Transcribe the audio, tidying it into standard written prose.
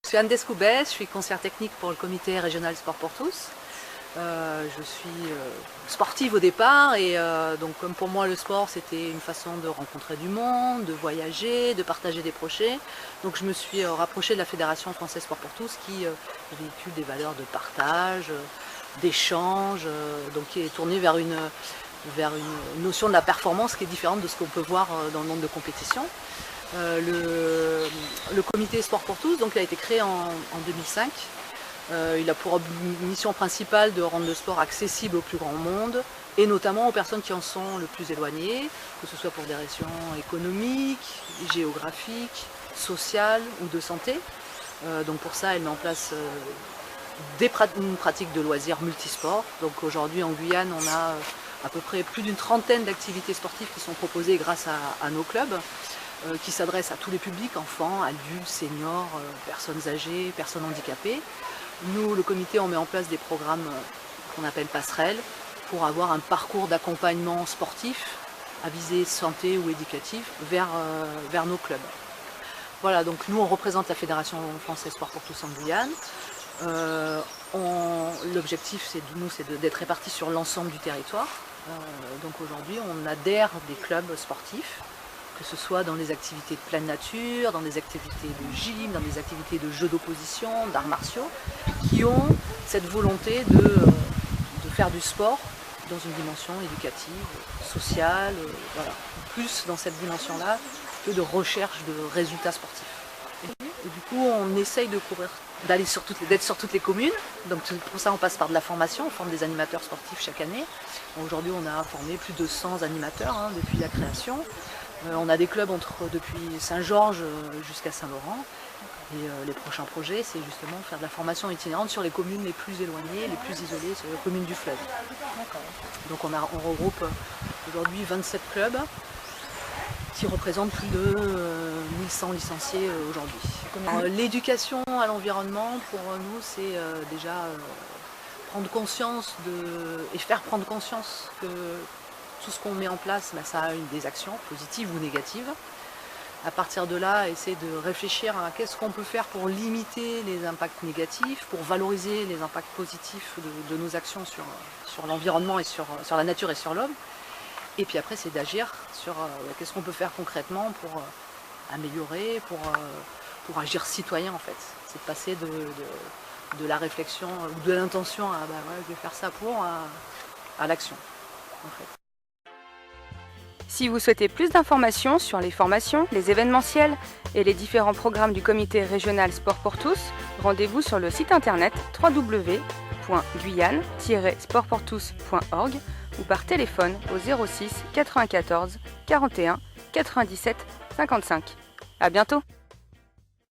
Je suis Anne Descoubès, je suis conseillère technique pour le comité régional Sport pour tous. Je suis sportive au départ et donc comme pour moi le sport c'était une façon de rencontrer du monde, de voyager, de partager des projets. Donc je me suis rapprochée de la Fédération française Sport pour tous qui véhicule des valeurs de partage, d'échange, donc qui est tournée vers une notion de la performance qui est différente de ce qu'on peut voir dans le monde de compétition. Le comité Sport pour tous donc, a été créé en 2005. Il a pour mission principale de rendre le sport accessible au plus grand monde et notamment aux personnes qui en sont le plus éloignées, que ce soit pour des raisons économiques, géographiques, sociales ou de santé. Donc pour ça, elle met en place une pratique de loisirs multisports. Donc aujourd'hui en Guyane, on a à peu près plus d'une trentaine d'activités sportives qui sont proposées grâce à nos clubs, qui s'adressent à tous les publics, enfants, adultes, seniors, personnes âgées, personnes handicapées. Nous, le comité, on met en place des programmes qu'on appelle passerelles pour avoir un parcours d'accompagnement sportif à visée santé ou éducative vers nos clubs. Voilà, donc nous, on représente la Fédération française Sport pour tous en Guyane. L'objectif, c'est d'être répartis sur l'ensemble du territoire. Donc aujourd'hui, on adhère des clubs sportifs, que ce soit dans les activités de pleine nature, dans des activités de gym, dans des activités de jeux d'opposition, d'arts martiaux, qui ont cette volonté de faire du sport dans une dimension éducative, sociale, voilà. Plus dans cette dimension-là que de recherche de résultats sportifs. Et du coup, on essaye d'être sur toutes les communes. Donc pour ça, on passe par de la formation, on forme des animateurs sportifs chaque année. Aujourd'hui, on a formé plus de 100 animateurs depuis la création. On a des clubs depuis Saint-Georges jusqu'à Saint-Laurent. Et les prochains projets, c'est justement faire de la formation itinérante sur les communes les plus éloignées, les plus isolées, sur les communes du fleuve. Donc on regroupe aujourd'hui 27 clubs qui représentent plus de 1100 licenciés aujourd'hui. L'éducation à l'environnement, pour nous, c'est déjà prendre conscience et faire prendre conscience que tout ce qu'on met en place, ça a des actions positives ou négatives. À partir de là, essayer de réfléchir à qu'est-ce qu'on peut faire pour limiter les impacts négatifs, pour valoriser les impacts positifs de nos actions sur l'environnement et sur la nature et sur l'homme. Et puis après, c'est d'agir sur qu'est-ce qu'on peut faire concrètement pour améliorer, pour agir citoyen en fait. C'est de passer de la réflexion ou de l'intention à je vais faire ça à l'action en fait. Si vous souhaitez plus d'informations sur les formations, les événementiels et les différents programmes du comité régional Sport pour tous, rendez-vous sur le site internet www.guyane-sportpourtous.org ou par téléphone au 06 94 41 97 55. À bientôt!